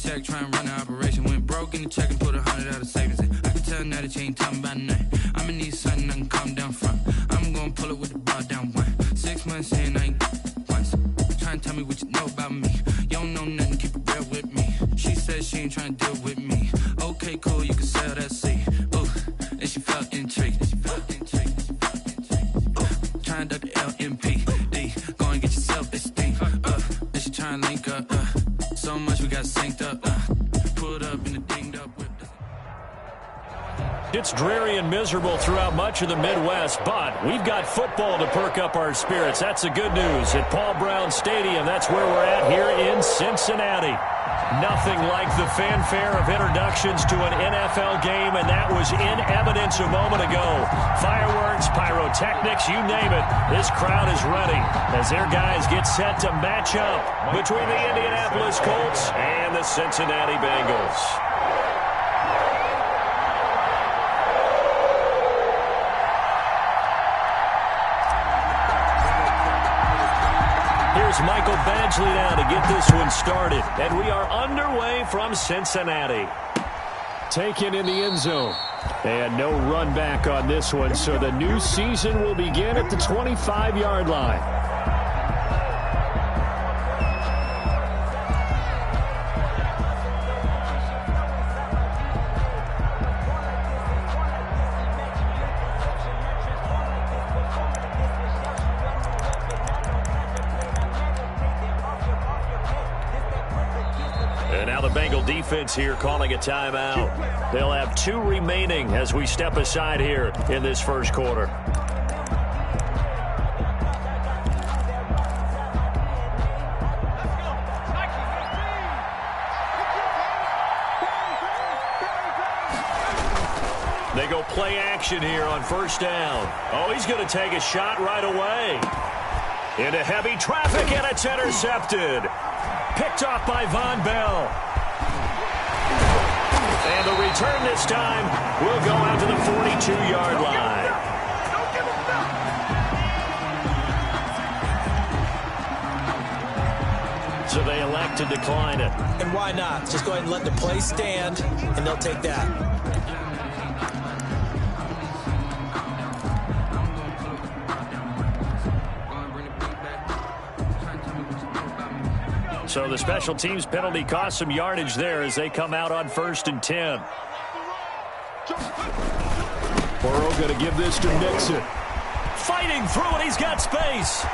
check, try and run the operation. Went broke in the check and put 100 out of savings in. I can tell now that you ain't talking about nothing. I'ma need something I can calm down from. I'm gonna pull it with the bar down one. 6 months in, I ain't once. Try and tell me what you know about me. You don't know nothing, keep it real with me. She said she ain't trying to deal with me. Okay, cool, you can sell that seat. Ooh, and she felt intrigued. Try and duck the LMP. Go and get yourself esteem. And she try and link up. So much we got synced up. Pulled up in the dinged up whip. It's dreary and miserable throughout much of the Midwest, but we've got football to perk up our spirits. That's the good news. At Paul Brown Stadium, that's where we're at here in Cincinnati. Nothing like the fanfare of introductions to an NFL game, and that was in evidence a moment ago. Fireworks, pyrotechnics, you name it. This crowd is ready as their guys get set to match up between the Indianapolis Colts and the Cincinnati Bengals. Michael Badgley now to get this one started. And we are underway from Cincinnati. Taken in the end zone. And no run back on this one, so the new season will begin at the 25-yard line. Defense here calling a timeout. They'll have 2 remaining as we step aside here in this first quarter. They go play action here on first down. Oh, he's going to take a shot right away. Into heavy traffic, and it's intercepted. Picked off by Von Bell. And the return this time will go out to the 42-yard line. So they elect to decline it. And why not? Just go ahead and let the play stand, and they'll take that. So the special teams penalty cost some yardage there as they come out on 1st and 10. Burrow going to give this to Mixon. Fighting through it, he's got space.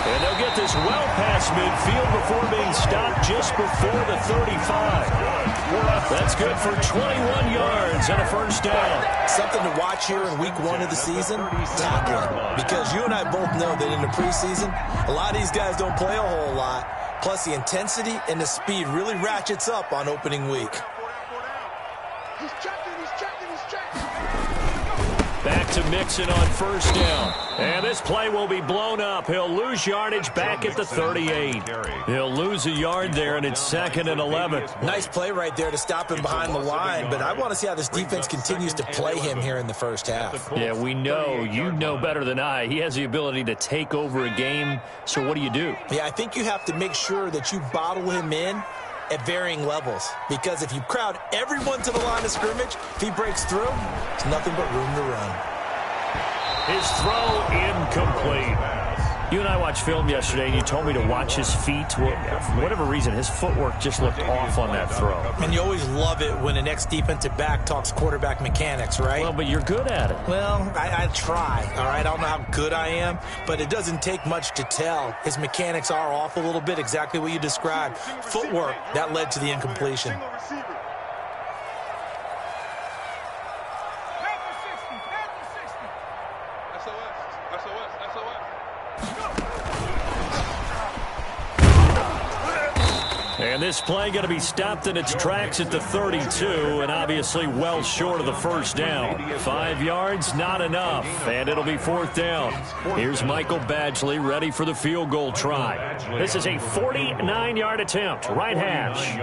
And they'll get this well past midfield before being stopped just before the 35. That's good for 21 yards and a first down. Something to watch here in week 1 of the season, tackling. Because you and I both know that in the preseason, a lot of these guys don't play a whole lot. Plus the intensity and the speed really ratchets up on opening week. He's checking. Back to Mixon on first down. And this play will be blown up. He'll lose yardage back at the 38. He'll lose a yard there, and it's 2nd and 11. Nice play right there to stop him behind the line, but I want to see how this defense continues to play him here in the first half. Yeah, we know. You know better than I. He has the ability to take over a game, so what do you do? Yeah, I think you have to make sure that you bottle him in at varying levels, because if you crowd everyone to the line of scrimmage, if he breaks through, there's nothing but room to run. His throw incomplete. You and I watched film yesterday, and you told me to watch his feet. Well, for whatever reason, his footwork just looked off on that throw. And you always love it when an ex-defensive back talks quarterback mechanics, right? Well, but you're good at it. Well, I try, all right? I don't know how good I am, but it doesn't take much to tell. His mechanics are off a little bit, exactly what you described. Footwork, that led to the incompletion. And this play going to be stopped in its tracks at the 32, and obviously well short of the first down. 5 yards, not enough, and it'll be 4th down. Here's Michael Badgley ready for the field goal try. This is a 49-yard attempt, right hash.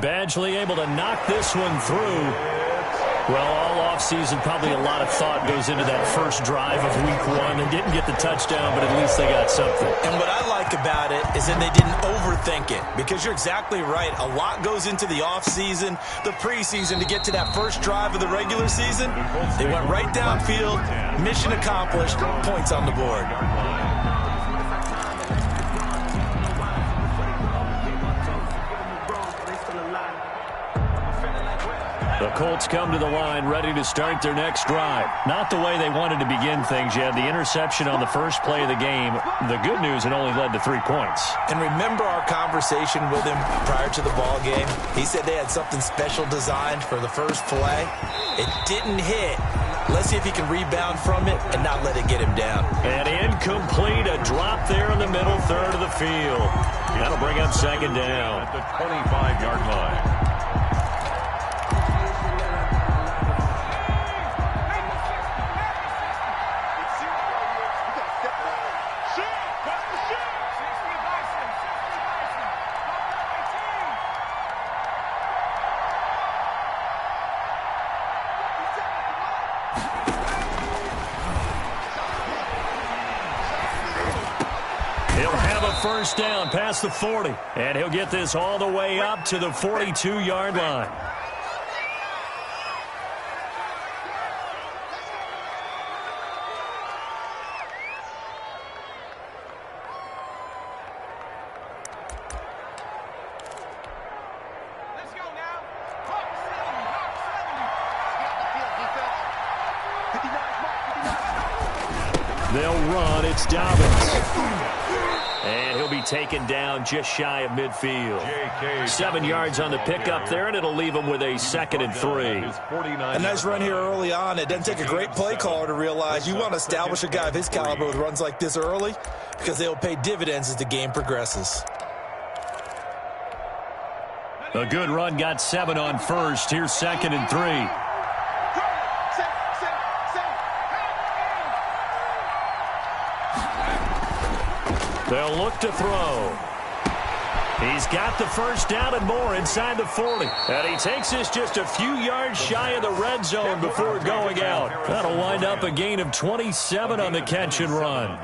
Badgley able to knock this one through. Well, all offseason, probably a lot of thought goes into that first drive of week 1. They didn't get the touchdown, but at least they got something. And what I like about it is that they didn't overthink it, because you're exactly right. A lot goes into the offseason, the preseason to get to that first drive of the regular season. They went right downfield, mission accomplished, points on the board. The Colts come to the line ready to start their next drive. Not the way they wanted to begin things. You had the interception on the first play of the game. The good news, it only led to 3 points. And remember our conversation with him prior to the ball game? He said they had something special designed for the first play. It didn't hit. Let's see if he can rebound from it and not let it get him down. And incomplete, a drop there in the middle third of the field. That'll bring up second down. At the 25-yard line. First down past the 40, and he'll get this all the way up to the 42-yard line. Let's go now. Hawk 70. They'll run. It's Dobbins. And he'll be taken down just shy of midfield. 7 yards on the pickup there, and it'll leave him with a 2nd and 3. A nice run here early on. It doesn't take a great play caller to realize you want to establish a guy of his caliber with runs like this early, because they'll pay dividends as the game progresses. A good run, got 7 on first. Here's 2nd and 3. They'll look to throw. He's got the first down and more inside the 40. And he takes this just a few yards shy of the red zone before going out. That'll wind up a gain of 27 on the catch and run.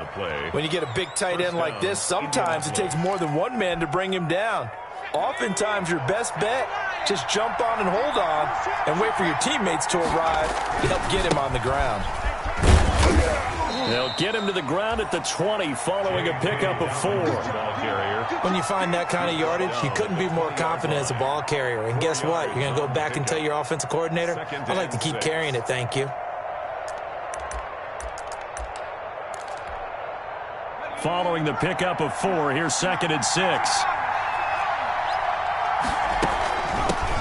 When you get a big tight end like this, sometimes it takes more than one man to bring him down. Oftentimes, your best bet, just jump on and hold on and wait for your teammates to arrive to help get him on the ground. They'll get him to the ground at the 20 following a pickup of 4. When you find that kind of yardage, you couldn't be more confident as a ball carrier. And guess what? You're going to go back and tell your offensive coordinator, I'd like to keep carrying it, thank you. Following the pickup of 4, here's 2nd and 6.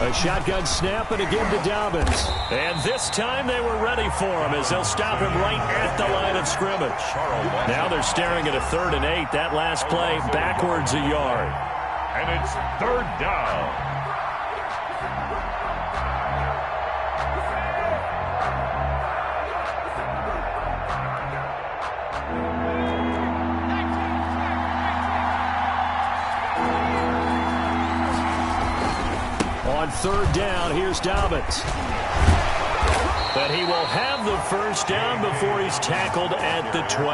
A shotgun snap, and again to Dobbins. And this time they were ready for him as they'll stop him right at the line of scrimmage. Now they're staring at a 3rd and 8. That last play backwards a yard. And it's 3rd down. On 3rd down, here's Dobbins. But he will have the first down before he's tackled at the 12.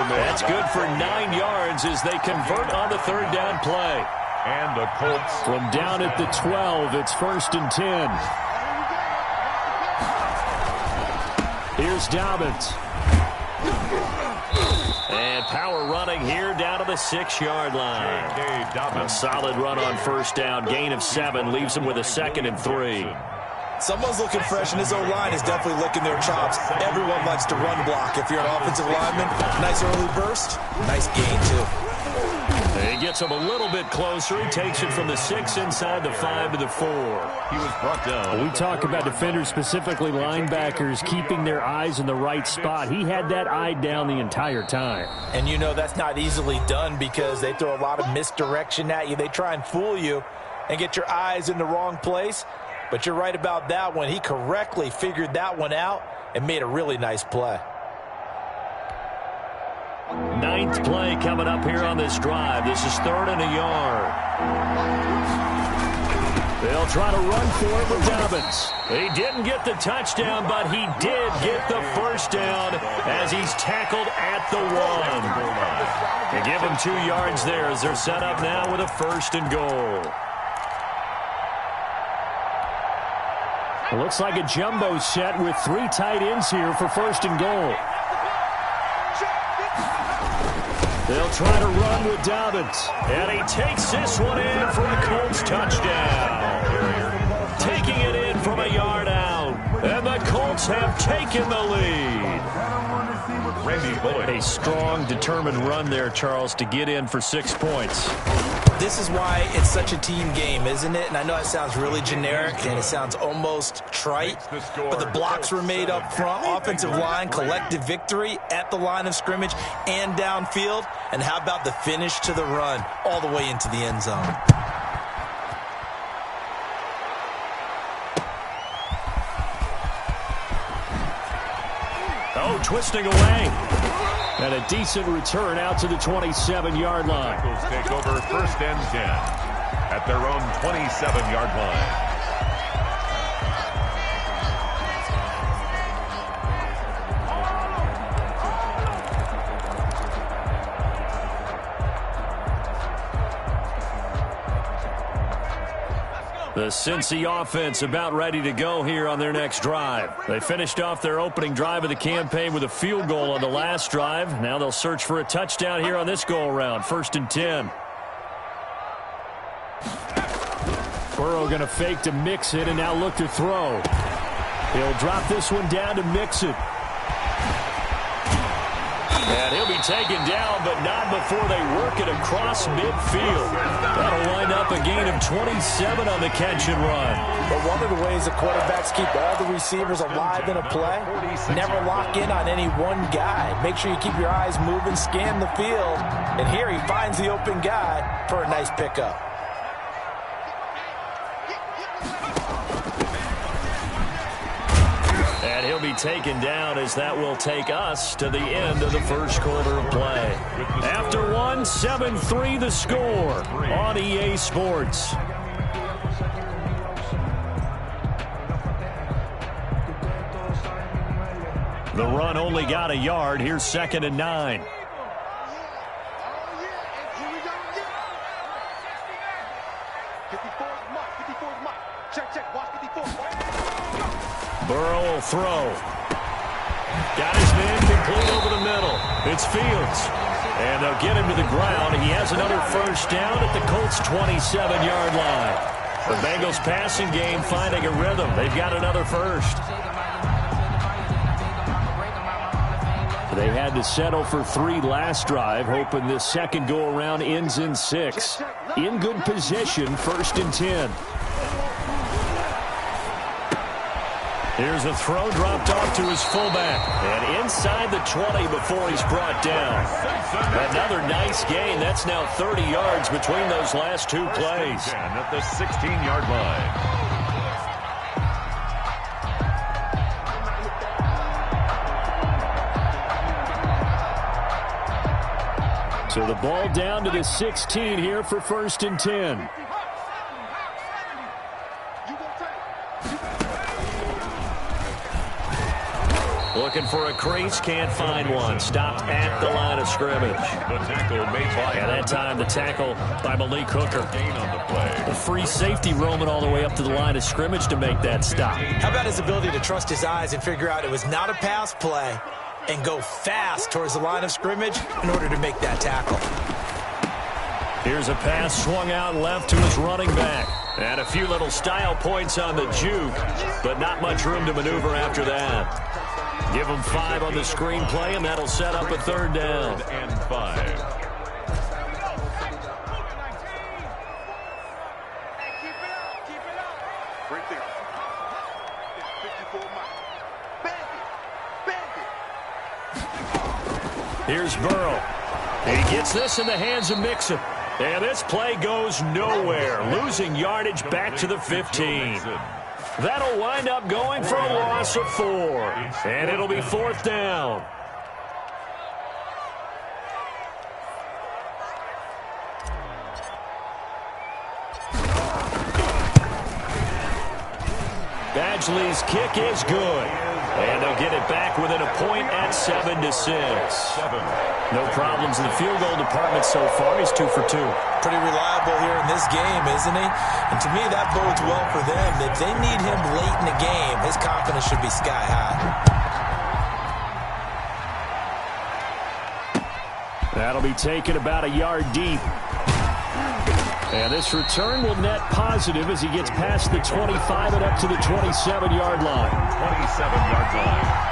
That's good for 9 yards as they convert on the 3rd down play. And the Colts from down at the 12, it's 1st and 10. Here's Dobbins. And power running here down to the 6-yard line. A solid run on first down. Gain of 7 leaves him with a 2nd and 3. Someone's looking fresh, and his O-line is definitely licking their chops. Everyone likes to run block. If you're an offensive lineman, nice early burst, nice gain, too. He gets him a little bit closer. He takes it from the 6 inside the 5 to the 4. He was brought down. We talk about defenders, specifically linebackers, keeping their eyes in the right spot. He had that eye down the entire time. And you know that's not easily done because they throw a lot of misdirection at you. They try and fool you and get your eyes in the wrong place. But you're right about that one. He correctly figured that one out and made a really nice play. 9th play coming up here on this drive. This is 3rd and a yard. They'll try to run for it with Dobbins. He didn't get the touchdown, but he did get the first down as he's tackled at the 1. They give him 2 yards there as they're set up now with a 1st and goal. It looks like a jumbo set with 3 tight ends here for 1st and goal. They'll try to run with Dobbins. And he takes this one in for a Colts touchdown. Taking it in from a yard out. And the Colts have taken the lead. A strong, determined run there, Charles, to get in for 6 points. This is why it's such a team game, isn't it? And I know it sounds really generic and it sounds almost trite, but the blocks were made up front, offensive line, collective victory at the line of scrimmage and downfield. And how about the finish to the run all the way into the end zone? Oh, twisting away. And a decent return out to the 27-yard line. Eagles take over 1st and 10 at their own 27-yard line. The Cincy offense about ready to go here on their next drive. They finished off their opening drive of the campaign with a field goal on the last drive. Now they'll search for a touchdown here on this go-around. 1st and 10. Burrow going to fake to Mixon and now look to throw. He'll drop this one down to Mixon. And he'll be taken down, but not before they work it across midfield. That'll wind up a gain of 27 on the catch and run. But one of the ways the quarterbacks keep all the receivers alive in a play, never lock in on any one guy. Make sure you keep your eyes moving, scan the field. And here he finds the open guy for a nice pickup. And he'll be taken down as that will take us to the end of the 1st quarter of play. After 1, 7-3 the score on EA Sports. The run only got a yard. Here's 2nd and 9. Burrow will throw. Got his man complete over the middle. It's Fields. And they'll get him to the ground. He has another 1st down at the Colts' 27-yard line. The Bengals passing game finding a rhythm. They've got another 1st. They had to settle for 3 last drive, hoping this second go-around ends in 6. In good position, 1st and 10. Here's a throw dropped off to his fullback. And inside the 20 before he's brought down. Another nice gain. That's now 30 yards between those last 2 plays. At the 16-yard line. So the ball down to the 16 here for 1st and 10. Looking for a crease, can't find one. Stopped at the line of scrimmage. The tackle made by And that time the tackle by Malik Hooker. gain on the play. The free safety roaming all the way up to the line of scrimmage to make that stop. How about his ability to trust his eyes and figure out it was not a pass play and go fast towards the line of scrimmage in order to make that tackle. Here's a pass swung out left to his running back. And a few little style points on the juke, but not much room to maneuver after that. Give him 5 on the screenplay, and that'll set up a 3rd down. And 5. Here's Burrow. He gets this in the hands of Mixon. And this play goes nowhere, losing yardage back to the 15. That'll wind up going for a loss of 4. And it'll be 4th down. Badgley's kick is good. And they'll get it back within a point at 7-6. No problems in the field goal department so far. He's 2 for 2. Pretty reliable here in this game, isn't he? And to me, that bodes well for them. If they need him late in the game, his confidence should be sky high. That'll be taken about a yard deep. And this return will net positive as he gets past the 25 and up to the 27-yard line. 27-yard line.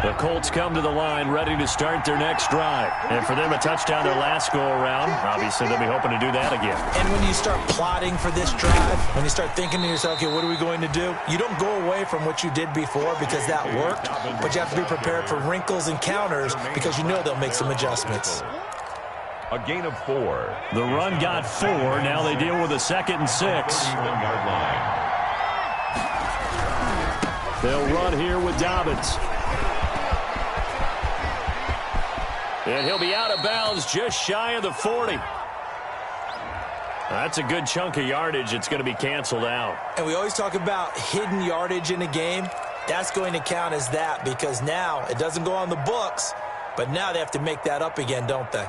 The Colts come to the line ready to start their next drive. And for them, a touchdown their last go-around. Obviously, they'll be hoping to do that again. And when you start plotting for this drive, when you start thinking to yourself, okay, what are we going to do? You don't go away from what you did before because that worked, but you have to be prepared for wrinkles and counters because you know they'll make some adjustments. A gain of 4. The run got 4. Now they deal with a 2nd and 6. 1-yard line. They'll run here with Dobbins. And he'll be out of bounds just shy of the 40. That's a good chunk of yardage. It's going to be canceled out. And we always talk about hidden yardage in a game. That's going to count as that because now it doesn't go on the books, but now they have to make that up again, don't they?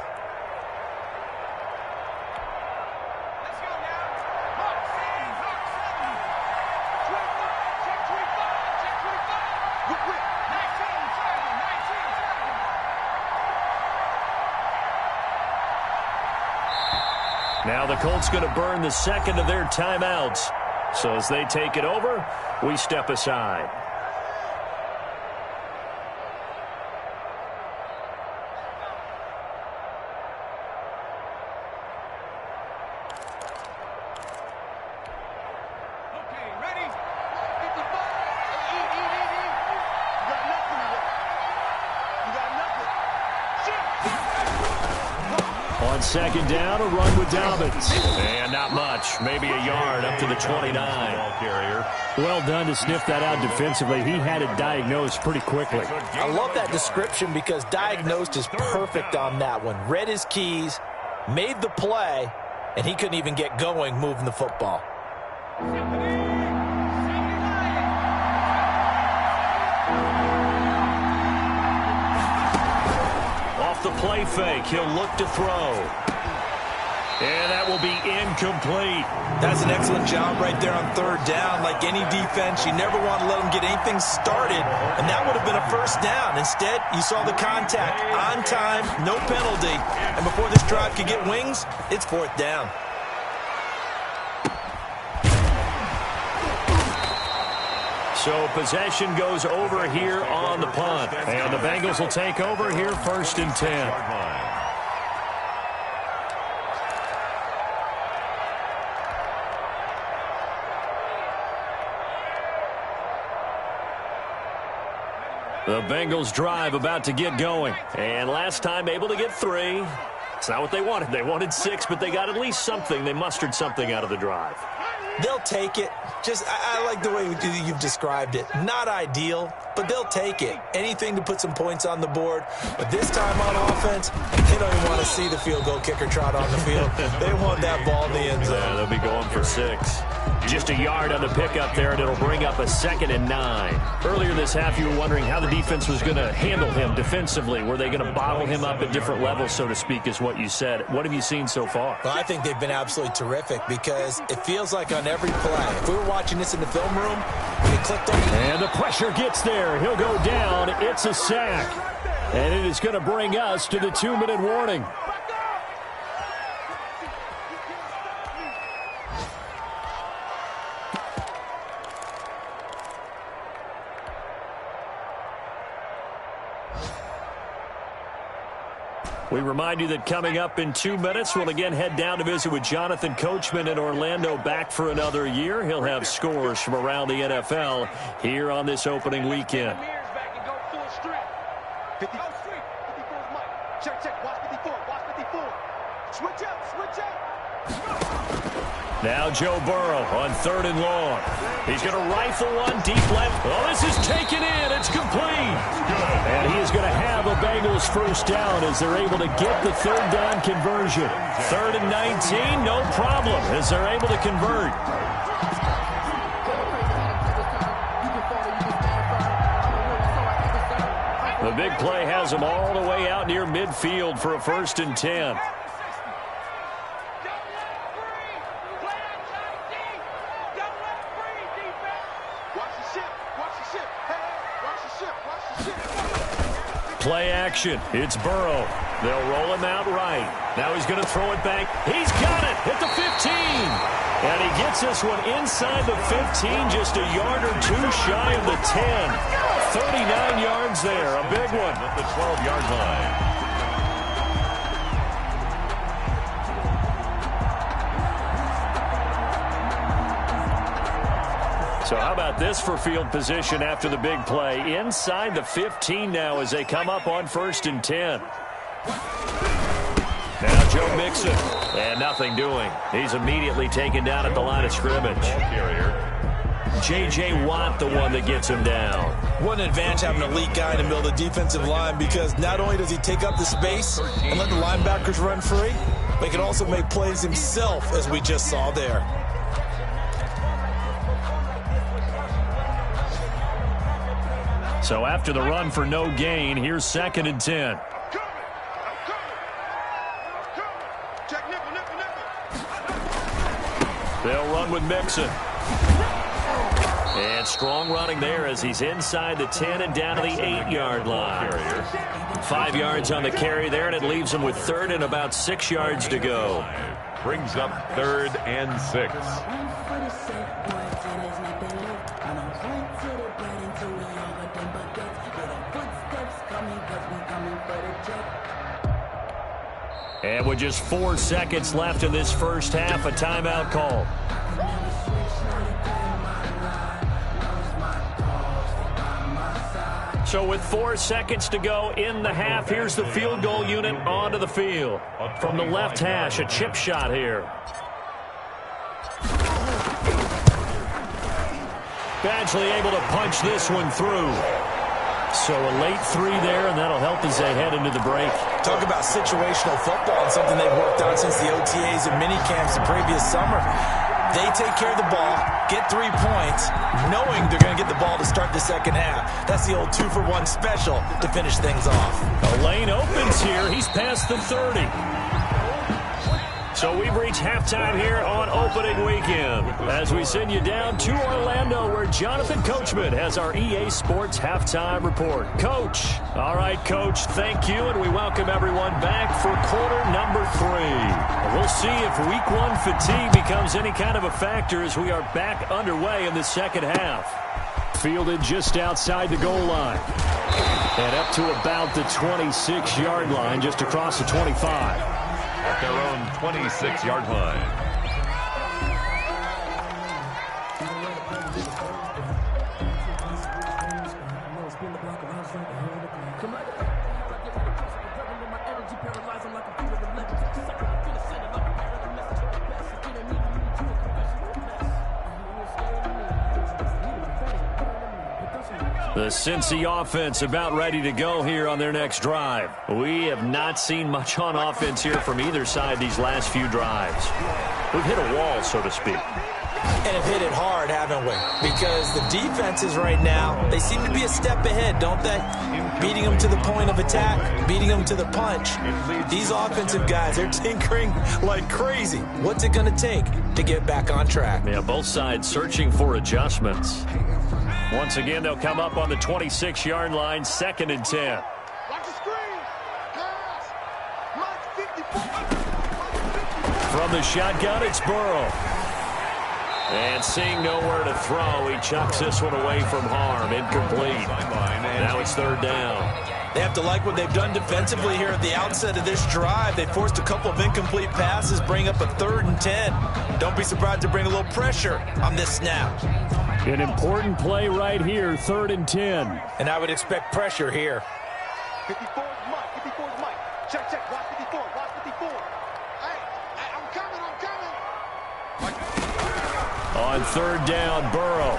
Now the Colts going to burn the second of their timeouts. So as they take it over, we step aside. Second down, a run with Dobbins. And not much. Maybe a yard up to the 29. Well done to sniff that out defensively. He had it diagnosed pretty quickly. I love that description because diagnosed is perfect on that one. Read his keys, made the play, and he couldn't even get going moving the football. Off the play fake, he'll look to throw. And that will be incomplete. That's an excellent job right there on third down. Like any defense, you never want to let them get anything started, and that would have been a first down. Instead, you saw the contact on time, no penalty, and before this drive could get wings, it's fourth down. So possession goes over here on the punt. And the Bengals will take over here 1st and 10. The Bengals drive about to get going. And last time able to get 3. It's not what they wanted. They wanted 6, but they got at least something. They mustered something out of the drive. They'll take it. Just, I like the way you've described it. Not ideal, but they'll take it. Anything to put some points on the board. But this time on offense, they don't even want to see the field goal kicker trot on the field. They want that ball in the end zone. Yeah, they'll be going for 6. Just a yard on the pickup there, and it'll bring up a 2nd and 9. Earlier this half, you were wondering how the defense was going to handle him defensively. Were they going to bottle him up at different levels, so to speak, is what you said. What have you seen so far? Well, I think they've been absolutely terrific because it feels like on every play, if we were watching this in the film room, we clicked on it. And the pressure gets there. He'll go down. It's a sack. And it is going to bring us to the 2-minute warning. We remind you that coming up in 2 minutes, we'll again head down to visit with Jonathan Coachman in Orlando, back for another year. He'll have scores from around the NFL here on this opening weekend. 54 is Mike. Check, watch 54, watch 54. Switch up. Now Joe Burrow on 3rd and long. He's going to rifle one deep left. Oh, this is taken in. It's complete. And he is going to have a Bengals first down as they're able to get the 3rd down conversion. 3rd and 19, no problem as they're able to convert. The big play has them all the way out near midfield for a 1st and 10. Play action. It's Burrow. They'll roll him out right. Now he's going to throw it back. He's got it at the 15. And he gets this one inside the 15, just a yard or two shy of the 10. 39 yards there, a big one at the 12-yard line. So how about this for field position after the big play? Inside the 15 now as they come up on 1st and 10. Now Joe Mixon. And nothing doing. He's immediately taken down at the line of scrimmage. J.J. Watt, the one that gets him down. What an advantage having an elite guy in the middle of the defensive line, because not only does he take up the space and let the linebackers run free, but he can also make plays himself, as we just saw there. So after the run for no gain, here's 2nd and 10. They'll run with Mixon. And strong running there as he's inside the 10 and down to the 8-yard line. 5 yards on the carry there, and it leaves him with 3rd and about 6 yards to go. Brings up 3rd and 6. And with just 4 seconds left in this first half, a timeout call. So with 4 seconds to go in the half, here's the field goal unit onto the field. From the left hash, a chip shot here. Badgley able to punch this one through. So a late 3 there, and that'll help as they head into the break. Talk about situational football, and something they've worked on since the OTAs and mini camps the previous summer. They take care of the ball, get 3 points, knowing they're going to get the ball to start the second half. That's the old 2-for-1 special to finish things off. A lane opens here. He's past the 30. So we've reached halftime here on opening weekend as we send you down to Orlando, where Jonathan Coachman has our EA Sports halftime report. Coach. All right, Coach, thank you, and we welcome everyone back for quarter number 3. We'll see if week 1 fatigue becomes any kind of a factor as we are back underway in the second half. Fielded just outside the goal line. And up to about the 26-yard line, just across the 25. At their own 26-yard line. The Cincy offense about ready to go here on their next drive. We have not seen much on offense here from either side these last few drives. We've hit a wall, so to speak. And have hit it hard, haven't we? Because the defenses right now, they seem to be a step ahead, don't they? Beating them to the point of attack, beating them to the punch. These offensive guys, they're tinkering like crazy. What's it going to take to get back on track? Yeah, both sides searching for adjustments. Once again, they'll come up on the 26-yard line, 2nd and 10. Watch the screen. Pass. Mark 54. From the shotgun, it's Burrow. And seeing nowhere to throw, he chucks this one away from harm. Incomplete. Now it's 3rd down. They have to like what they've done defensively here at the outset of this drive. They forced a couple of incomplete passes, bring up a 3rd and 10. Don't be surprised to bring a little pressure on this snap. An important play right here, 3rd and 10. And I would expect pressure here. 54 is Mike. 54 is Mike. Check, check. Watch 54. Watch 54. Hey, I'm coming. On third down, Burrow.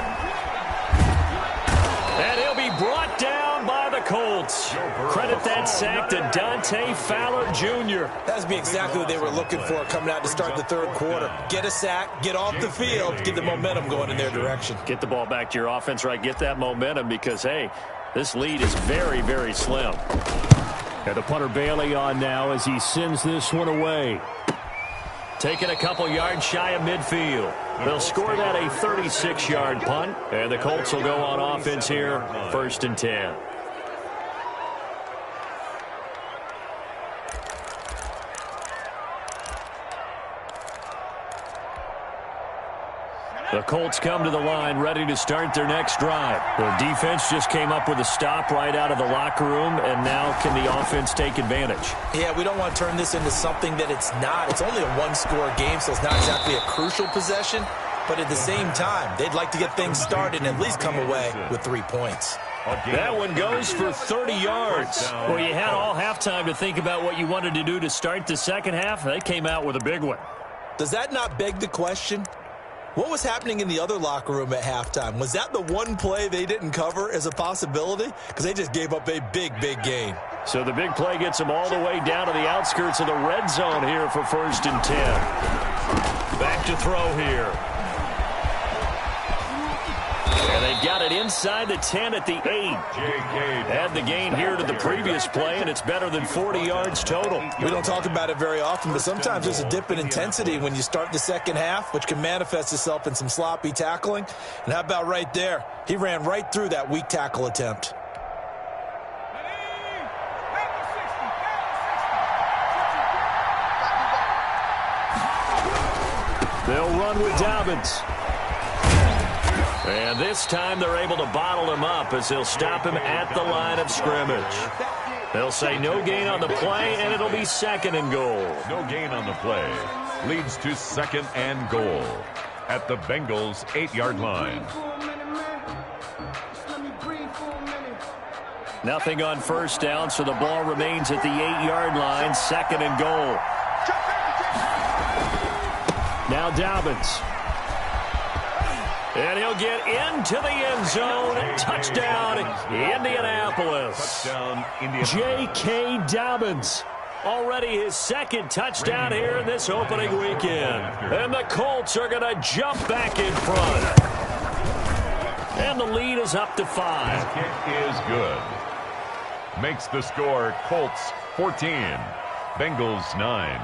And he'll be brought down by the Colts. Credit that sack to Dante Fowler Jr. That would be exactly what they were looking for coming out to start the third quarter. Get a sack, get off the field, get the momentum going in their direction. Get the ball back to your offense, right? Get that momentum because, hey, this lead is very, very slim. And the punter Bailey on now as he sends this one away. Taking a couple yards shy of midfield. They'll score that a 36-yard punt, and the Colts will go on offense here, 1st and 10. The Colts come to the line ready to start their next drive. The defense just came up with a stop right out of the locker room, and now can the offense take advantage? Yeah, we don't want to turn this into something that it's not. It's only a one-score game, so it's not exactly a crucial possession. But at the same time, they'd like to get things started and at least come away with 3 points. That one goes for 30 yards. Well, you had all halftime to think about what you wanted to do to start the second half. They came out with a big one. Does that not beg the question? What was happening in the other locker room at halftime? Was that the one play they didn't cover as a possibility? Because they just gave up a big, big gain. So the big play gets them all the way down to the outskirts of the red zone here for 1st and 10. Back to throw here. And they've got it inside the 10 at the 8. Add the gain here to the previous play, and it's better than 40 yards total. We don't talk about it very often, but sometimes there's a dip in intensity when you start the second half, which can manifest itself in some sloppy tackling. And how about right there? He ran right through that weak tackle attempt. They'll run with Dobbins. And this time they're able to bottle him up as they'll stop him at the line of scrimmage. They'll say no gain on the play, and it'll be 2nd and goal. No gain on the play. Leads to 2nd and goal at the Bengals' 8-yard line. Nothing on 1st down, so the ball remains at the 8-yard line, 2nd and goal. Now Dobbins. And he'll get into the end zone. Touchdown, Indianapolis. J.K. Dobbins. Already his 2nd touchdown here in this opening weekend. And the Colts are going to jump back in front. And the lead is up to 5. Kick is good. Makes the score Colts 14, Bengals 9.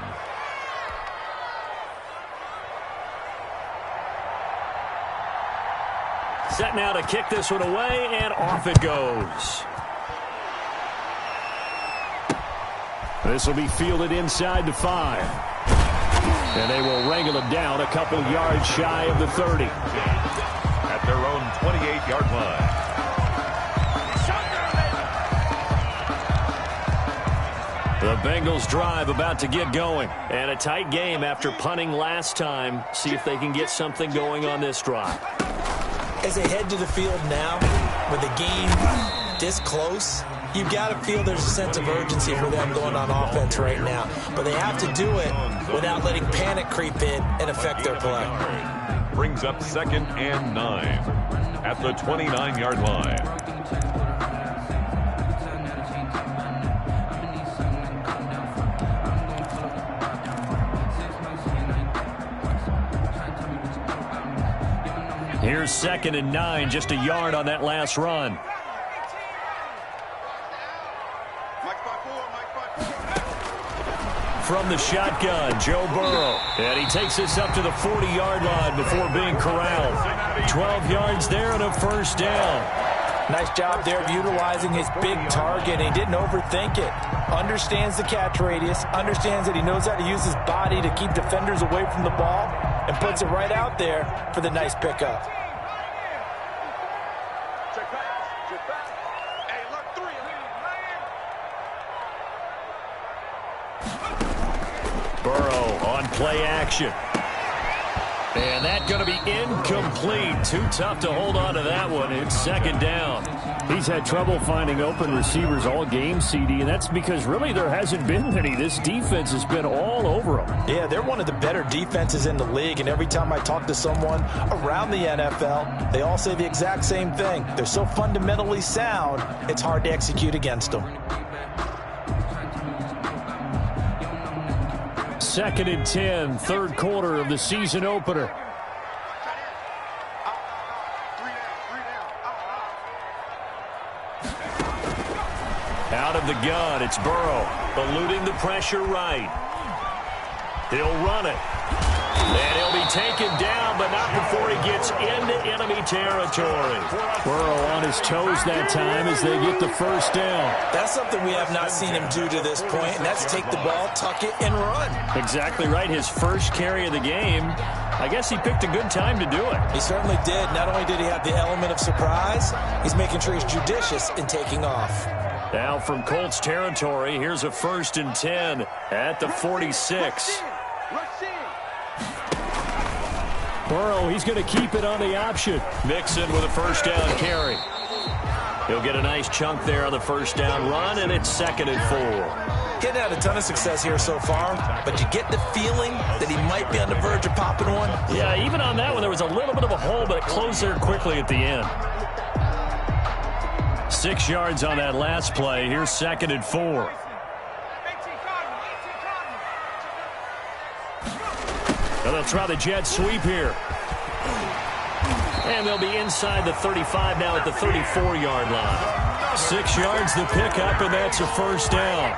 Set now to kick this one away, and off it goes. This will be fielded inside the 5. And they will wrangle it down a couple yards shy of the 30. At their own 28-yard line. The Bengals drive about to get going. And a tight game after punting last time. See if they can get something going on this drive. As they head to the field now, with the game this close, you've got to feel there's a sense of urgency for them going on offense right now. But they have to do it without letting panic creep in and affect their play. Brings up 2nd and 9 at the 29-yard line. Here's 2nd and 9, just a yard on that last run. From the shotgun, Joe Burrow. And he takes this up to the 40-yard line before being corralled. 12 yards there and a 1st down. Nice job there of utilizing his big target. He didn't overthink it. Understands the catch radius. Understands that he knows how to use his body to keep defenders away from the ball. And puts it right out there for the nice pickup. Burrow on play action. And that's going to be incomplete. Too tough to hold on to that one. It's second down. He's had trouble finding open receivers all game, CD, and that's because really there hasn't been many. This defense has been all over them. Yeah, they're one of the better defenses in the league, and every time I talk to someone around the NFL, they all say the exact same thing. They're so fundamentally sound, it's hard to execute against them. 2nd and 10, third quarter of the season opener. Out of the gun, it's Burrow, eluding the pressure right. He'll run it. And he'll be taken down, but not before he gets into enemy territory. Burrow on his toes that time as they get the first down. That's something we have not seen him do to this point, and that's take the ball, tuck it, and run. Exactly right. His first carry of the game. I guess he picked a good time to do it. He certainly did. Not only did he have the element of surprise, he's making sure he's judicious in taking off. Now from Colts territory, here's a 1st and 10 at the 46. Burrow, he's going to keep it on the option. Mixon with a first down carry. He'll get a nice chunk there on the first down run, and it's 2nd and 4. Getting had a ton of success here so far, but you get the feeling that he might be on the verge of popping one. Yeah, even on that one, there was a little bit of a hole, but it closed there quickly at the end. 6 yards on that last play. Here's 2nd and 4. Well, they'll try the jet sweep here. And they'll be inside the 35 now at the 34-yard line. 6 yards to pick up, and that's a first down.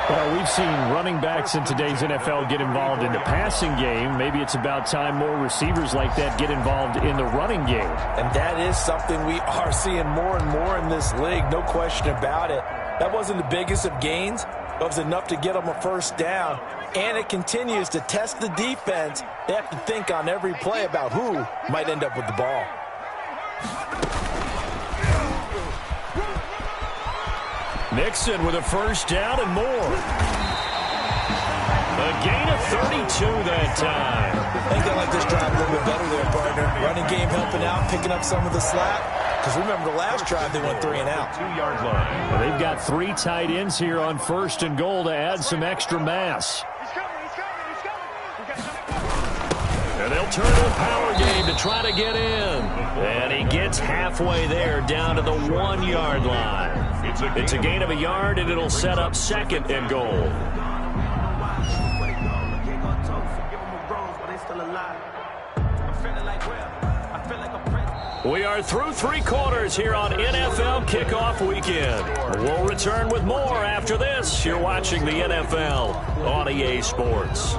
Well, we've seen running backs in today's NFL get involved in the passing game. Maybe it's about time more receivers like that get involved in the running game. And that is something we are seeing more and more in this league, no question about it. That wasn't the biggest of gains, but it was enough to get them a first down. And it continues to test the defense. They have to think on every play about who might end up with the ball. Mixon with a first down and more. A gain of 32 that time. I think they like this drive a little bit better there, partner. Running game helping out, picking up some of the slack. Because remember the last drive, they went 3 and out. 2-yard line. Well, they've got 3 tight ends here on 1st and goal to add some extra mass. And they'll turn to a power game to try to get in. And he gets halfway there down to the 1-yard line. It's a gain of a yard, and it'll set up 2nd and goal. We are through 3 quarters here on NFL Kickoff Weekend. We'll return with more after this. You're watching the NFL on EA Sports.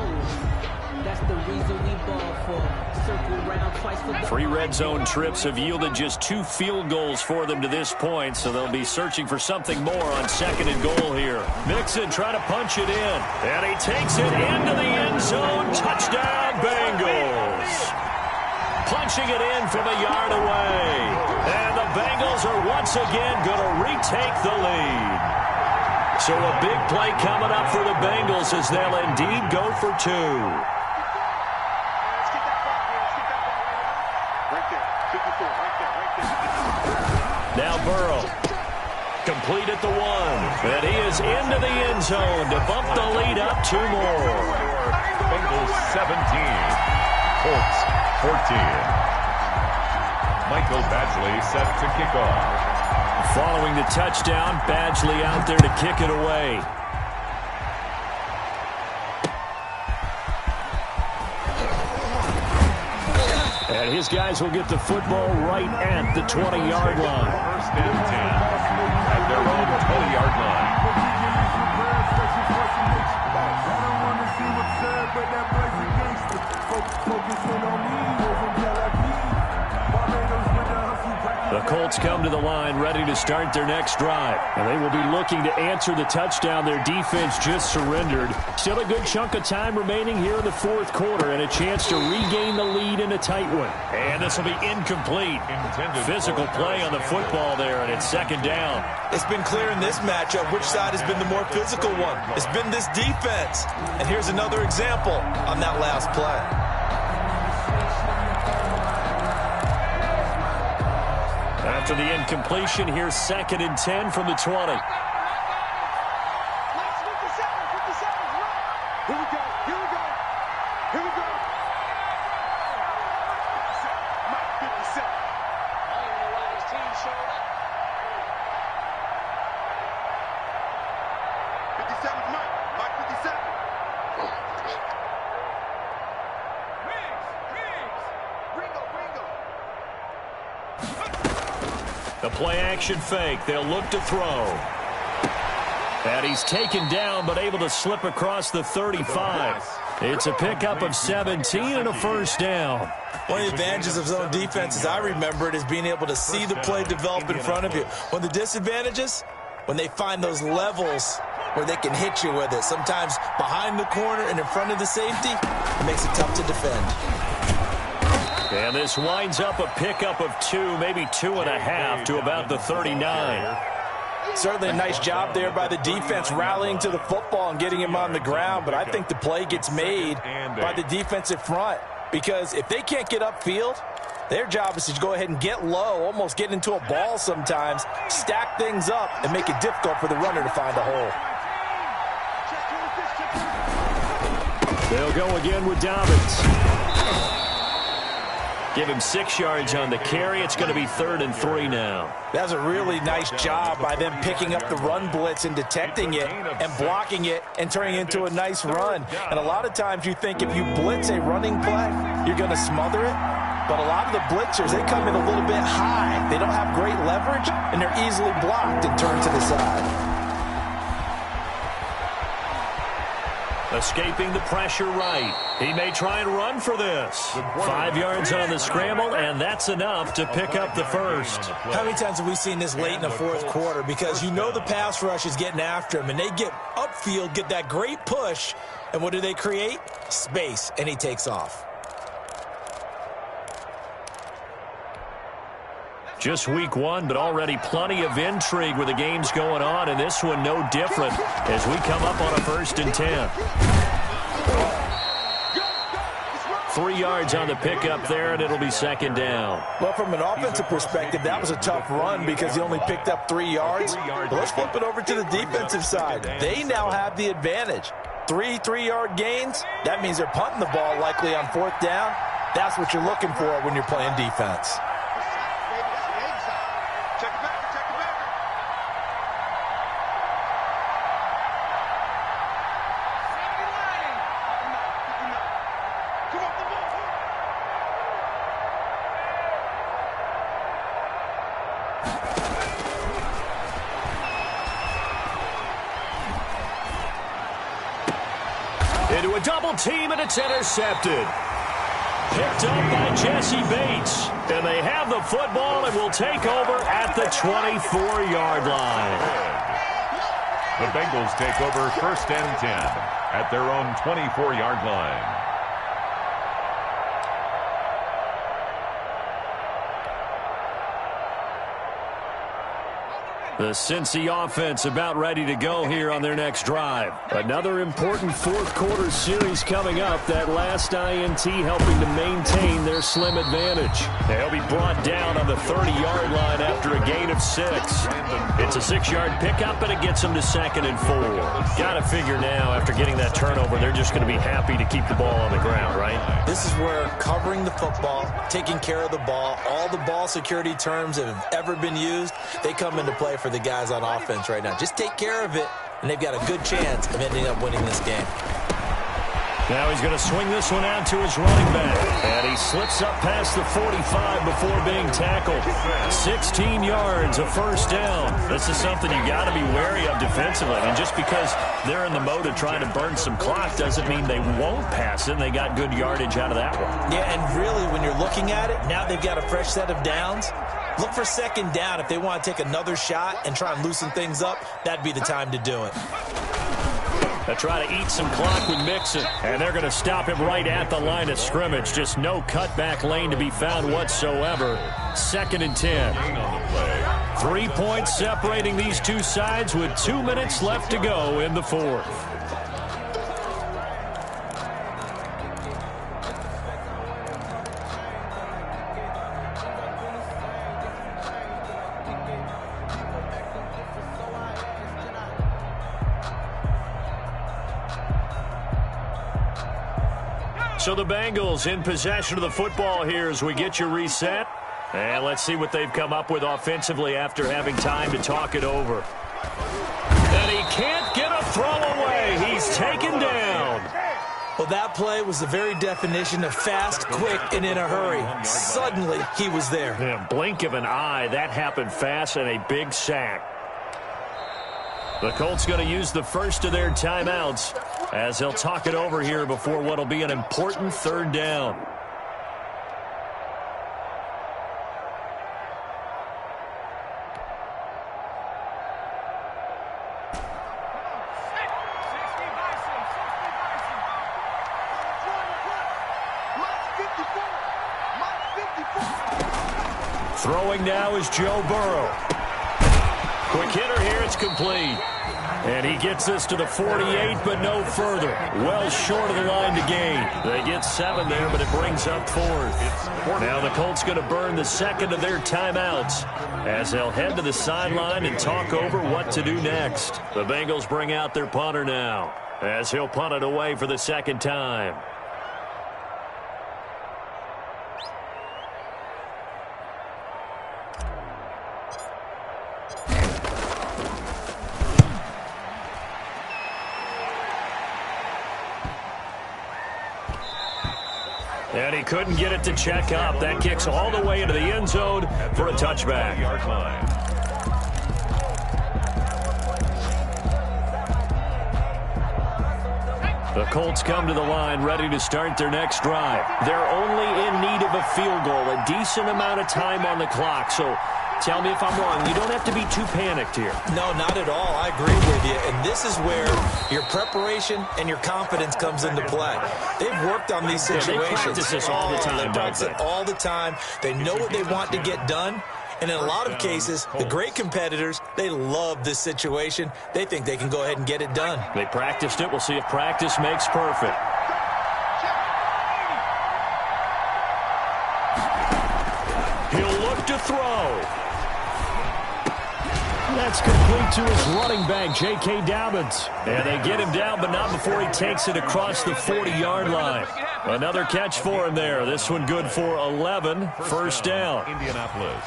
That's the reason we ball for. Circle around twice for 3 red zone trips have yielded just 2 field goals for them to this point, so they'll be searching for something more on 2nd and goal here. Mixon trying to punch it in, and he takes it into the end zone. Touchdown, Bengals. Punching it in from a yard away. And the Bengals are once again going to retake the lead. So a big play coming up for the Bengals as they'll indeed go for 2. Now Burrow. Complete at the 1. And he is into the end zone to bump the lead up 2 more. Bengals 17. Colts 14. Michael Badgley set to kick off. Following the touchdown, Badgley out there to kick it away. And his guys will get the football right at the 20-yard line. 1st and 10 at their own 20-yard line. The Colts come to the line ready to start their next drive. And they will be looking to answer the touchdown their defense just surrendered. Still a good chunk of time remaining here in the 4th quarter and a chance to regain the lead in a tight one. And this will be incomplete. Physical play on the football there, and it's 2nd down. It's been clear in this matchup which side has been the more physical one. It's been this defense. And here's another example on that last play. After the incompletion, here's 2nd and 10 from the 20. Here we go. Here we go. Here we go. Mike, 57. I don't know why this team showed up. 57's Mike. Mike 57. Ringo. The play-action fake. They'll look to throw. And he's taken down, but able to slip across the 35. It's a pickup of 17 and a first down. One of the advantages of zone defense, as I remember it, is being able to see the play develop in front of you. One of the disadvantages, when they find those levels where they can hit you with it, sometimes behind the corner and in front of the safety, it makes it tough to defend. And this winds up a pickup of 2, maybe 2.5 to about the 39. Certainly a nice job there by the defense rallying to the football and getting him on the ground, but I think the play gets made by the defensive front because if they can't get upfield, their job is to go ahead and get low, almost get into a ball sometimes, stack things up, and make it difficult for the runner to find a hole. They'll go again with Dobbins. Give him 6 yards on the carry. It's going to be 3rd and 3 now. That's a really nice job by them picking up the run blitz and detecting it and blocking it and turning it into a nice run. And a lot of times you think if you blitz a running play, you're going to smother it. But a lot of the blitzers, they come in a little bit high. They don't have great leverage, and they're easily blocked and turned to the side. Escaping the pressure right. He may try and run for this. 5 yards on the scramble, and that's enough to pick up the first. How many times have we seen this late in the fourth quarter? Because you know the pass rush is getting after him, and they get upfield, get that great push, and what do they create? Space, and he takes off. Just week 1, but already plenty of intrigue with the games going on, and this one no different as we come up on a 1st and 10. 3 yards on the pickup there, and it'll be 2nd down. Well, from an offensive perspective, that was a tough run because he only picked up 3 yards. But let's flip it over to the defensive side. They now have the advantage. 3 3-yard gains, that means they're punting the ball likely on 4th down. That's what you're looking for when you're playing defense. Into a double team, and it's intercepted. Picked up by Jesse Bates. And they have the football and will take over at the 24-yard line. The Bengals take over 1st and 10 at their own 24-yard line. The Cincy offense about ready to go here on their next drive. Another important fourth quarter series coming up. That last INT helping to maintain their slim advantage. They'll be brought down on the 30-yard line after a gain of 6. It's a 6-yard pickup, and it gets them to 2nd and 4. Got to figure now, after getting that turnover, they're just going to be happy to keep the ball on the ground, right? This is where covering the football, taking care of the ball, all the ball security terms that have ever been used, they come into play for the guys on offense right now. Just take care of it, and they've got a good chance of ending up winning this game. Now he's going to swing this one out to his running back. And he slips up past the 45 before being tackled. 16 yards, a first down. This is something you got to be wary of defensively. And just because they're in the mode of trying to burn some clock doesn't mean they won't pass it. And they got good yardage out of that one. Yeah, and really, when you're looking at it, now they've got a fresh set of downs. Look for 2nd down. If they want to take another shot and try and loosen things up, that'd be the time to do it. They try to eat some clock with Mixon, and they're going to stop him right at the line of scrimmage. Just no cutback lane to be found whatsoever. 2nd and 10. 3 points separating these two sides with 2 minutes left to go in the fourth. So the Bengals in possession of the football here as we get you reset. And let's see what they've come up with offensively after having time to talk it over. And he can't get a throw away. He's taken down. Well, that play was the very definition of fast, quick, and in a hurry. Suddenly, he was there. In a blink of an eye, that happened fast and a big sack. The Colts going to use the first of their timeouts as they'll talk it over here before what will be an important third down. Throwing now is Joe Burrow. Quick hitter here, it's complete. And he gets this to the 48, but no further. Well short of the line to gain. They get 7 there, but it brings up 4th. Now the Colts going to burn the second of their timeouts as they'll head to the sideline and talk over what to do next. The Bengals bring out their punter now as he'll punt it away for the second time. And he couldn't get it to check up. That kicks all the way into the end zone for a touchback. The Colts come to the line ready to start their next drive. They're only in need of a field goal, a decent amount of time on the clock. So tell me if I'm wrong. You don't have to be too panicked here. No, not at all. I agree with you. And this is where your preparation and your confidence comes into play. They've worked on these situations. They practice this all the time. They practice it all the time. They know what they want to get done. And in a lot of cases, the great competitors, they love this situation. They think they can go ahead and get it done. They practiced it. We'll see if practice makes perfect. He'll look to throw. That's complete to his running back, J.K. Dobbins. And they get him down, but not before he takes it across the 40-yard line. Another catch for him there. This one good for 11. First down. Indianapolis.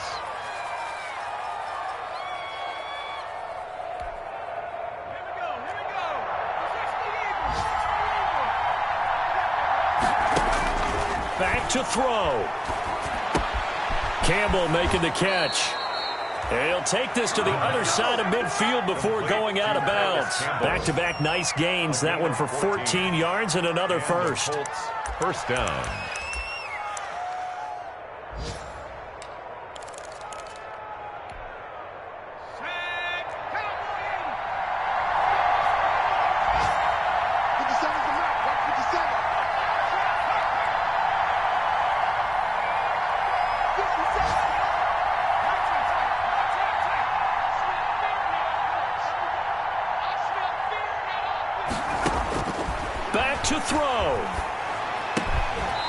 Back to throw. Campbell making the catch. And he'll take this to the other side of midfield before going out of bounds. Back-to-back nice gains. That one for 14 yards and another first. First down. To throw.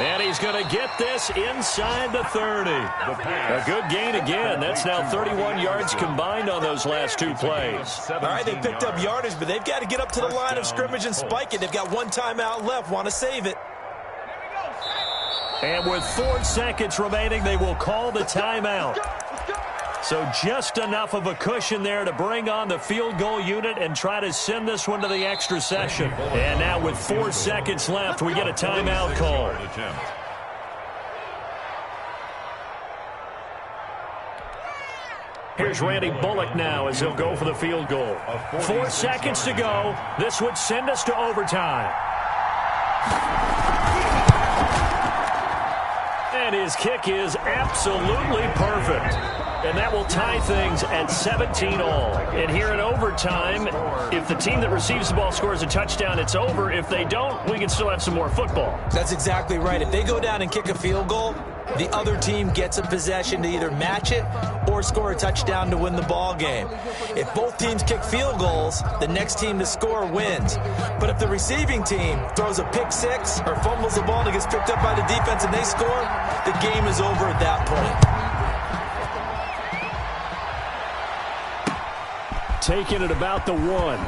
And he's going to get this inside the 30. A good gain again. That's now 31 yards combined on those last two plays. All right, they picked up yardage, but they've got to get up to the line of scrimmage and spike it. They've got one timeout left. Want to save it. And with 4 seconds remaining, they will call the timeout. So just enough of a cushion there to bring on the field goal unit and try to send this one to the extra session. And now with 4 seconds left, we get a timeout call. Here's Randy Bullock now as he'll go for the field goal. 4 seconds to go. This would send us to overtime. And his kick is absolutely perfect. And that will tie things at 17-all. And here in overtime, if the team that receives the ball scores a touchdown, it's over. If they don't, we can still have some more football. That's exactly right. If they go down and kick a field goal, the other team gets a possession to either match it or score a touchdown to win the ball game. If both teams kick field goals, the next team to score wins. But if the receiving team throws a pick six or fumbles the ball and it gets picked up by the defense and they score, the game is over at that point. Taking it about the 1.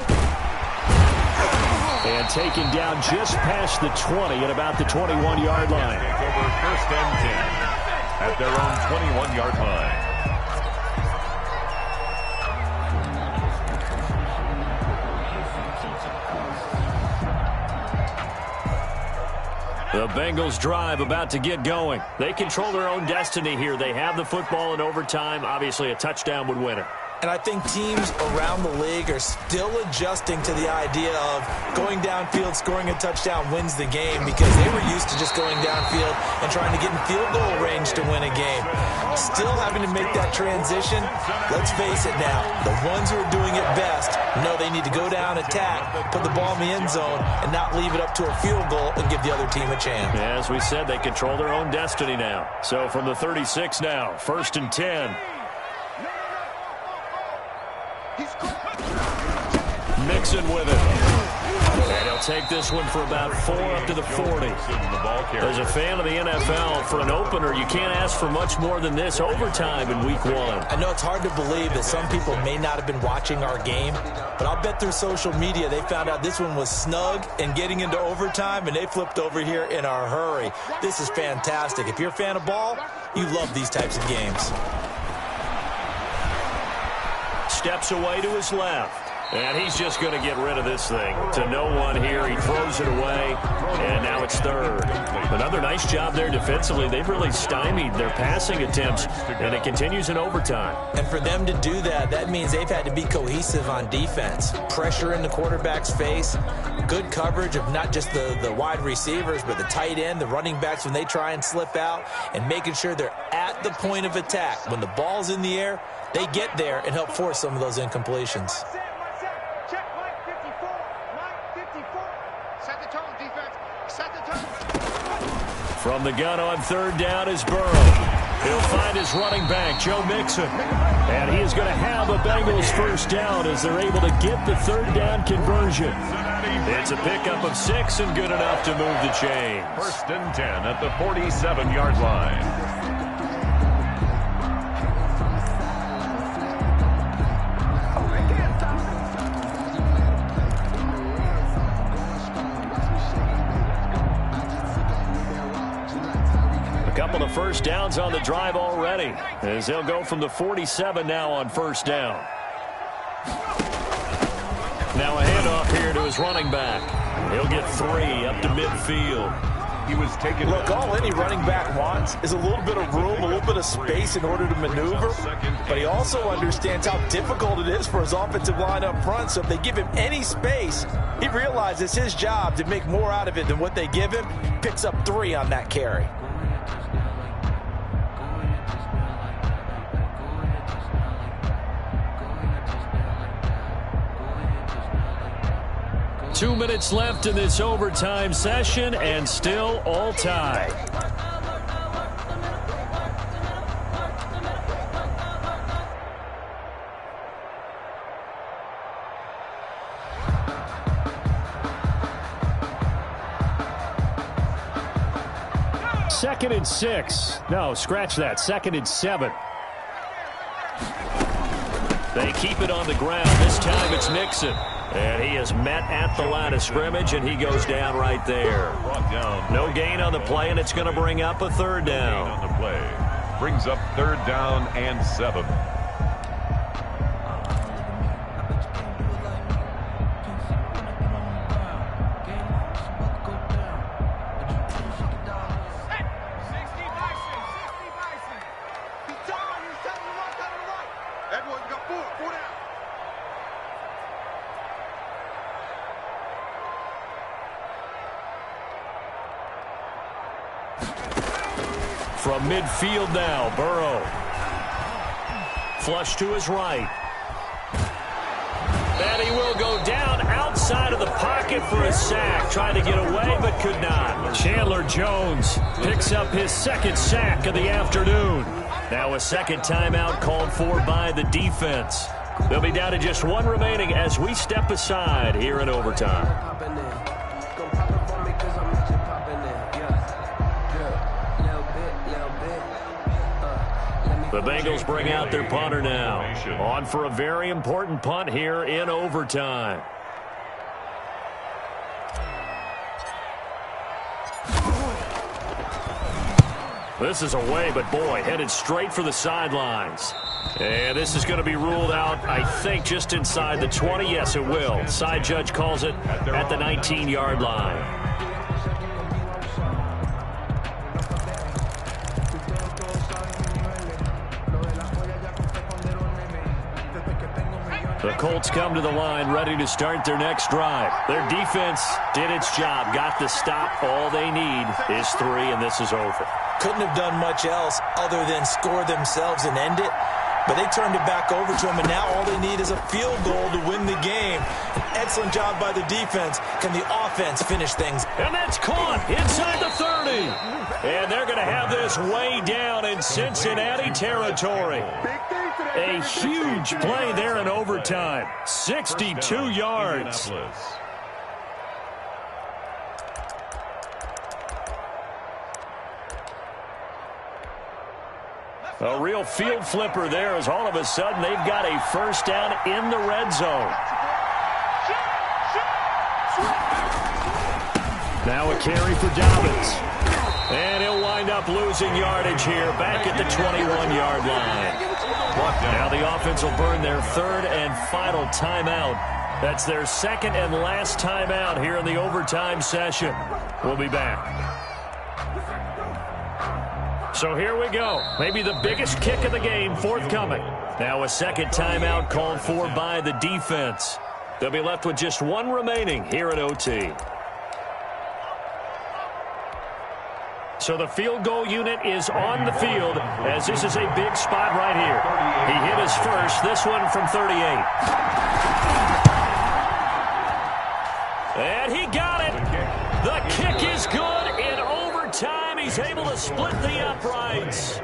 And taken down just past the 20 at about the 21-yard line. Take over 1st and 10 at their own 21-yard line. The Bengals drive about to get going. They control their own destiny here. They have the football in overtime. Obviously, a touchdown would win it. And I think teams around the league are still adjusting to the idea of going downfield, scoring a touchdown wins the game, because they were used to just going downfield and trying to get in field goal range to win a game. Still having to make that transition. Let's face it now, the ones who are doing it best know they need to go down, attack, put the ball in the end zone, and not leave it up to a field goal and give the other team a chance. As we said, they control their own destiny now. So from the 36 now, 1st and 10. Mixon with it. And he'll take this one for about 4 up to the 40. As a fan of the NFL, for an opener, you can't ask for much more than this overtime in week 1. I know it's hard to believe that some people may not have been watching our game, but I'll bet through social media they found out this one was snug and getting into overtime, and they flipped over here in a hurry. This is fantastic. If you're a fan of ball, you love these types of games. Steps away to his left. And he's just going to get rid of this thing. To no one here. He throws it away. And now it's 3rd. Another nice job there defensively. They've really stymied their passing attempts. And it continues in overtime. And for them to do that, that means they've had to be cohesive on defense. Pressure in the quarterback's face. Good coverage of not just the wide receivers, but the tight end, the running backs when they try and slip out. And making sure they're at the point of attack. When the ball's in the air, they get there and help force some of those incompletions. From the gun on 3rd down is Burrow. He'll find his running back, Joe Mixon. And he is going to have a Bengals 1st down as they're able to get the 3rd down conversion. It's a pickup of 6 and good enough to move the chains. 1st and 10 at the 47-yard line. Couple of 1st downs on the drive already, as they'll go from the 47 now on 1st down. Now a handoff here to his running back. He'll get 3 up to midfield. He was taken. Look, all any running back wants is a little bit of room, a little bit of space in order to maneuver. But he also understands how difficult it is for his offensive line up front. So if they give him any space, he realizes it's his job to make more out of it than what they give him. Picks up 3 on that carry. 2 minutes left in this overtime session, and still all tied. Second and 6. No, scratch that. 2nd and 7. They keep it on the ground. This time it's Mixon. And he is met at the line of scrimmage, and he goes down right there. No gain on the play, and it's going to bring up a 3rd down. On the play. Brings up 3rd down and 7. From midfield now, Burrow. Flush to his right. And he will go down outside of the pocket for a sack. Trying to get away, but could not. Chandler Jones picks up his 2nd sack of the afternoon. Now a 2nd timeout called for by the defense. They'll be down to just 1 remaining as we step aside here in overtime. The Bengals bring out their punter now. On for a very important punt here in overtime. This is away, but boy, headed straight for the sidelines. And this is going to be ruled out, I think, just inside the 20. Yes, it will. Side judge calls it at the 19-yard line. The Colts come to the line ready to start their next drive. Their defense did its job, got the stop. All they need is 3, and this is over. Couldn't have done much else other than score themselves and end it. But they turned it back over to him, and now all they need is a field goal to win the game. An excellent job by the defense. Can the offense finish things? And that's caught inside the 30. And they're going to have this way down in Cincinnati territory. A huge play there in overtime. 62 yards. A real field flipper there as all of a sudden they've got a first down in the red zone. Now a carry for Dobbins. And he'll wind up losing yardage here back at the 21-yard line. Now the offense will burn their 3rd and final timeout. That's their 2nd and last timeout here in the overtime session. We'll be back. So here we go. Maybe the biggest kick of the game forthcoming. Now a 2nd timeout called for by the defense. They'll be left with just 1 remaining here at OT. So the field goal unit is on the field as this is a big spot right here. He hit his first, this one from 38. And he got it. The kick is good in overtime. He's able to split the uprights.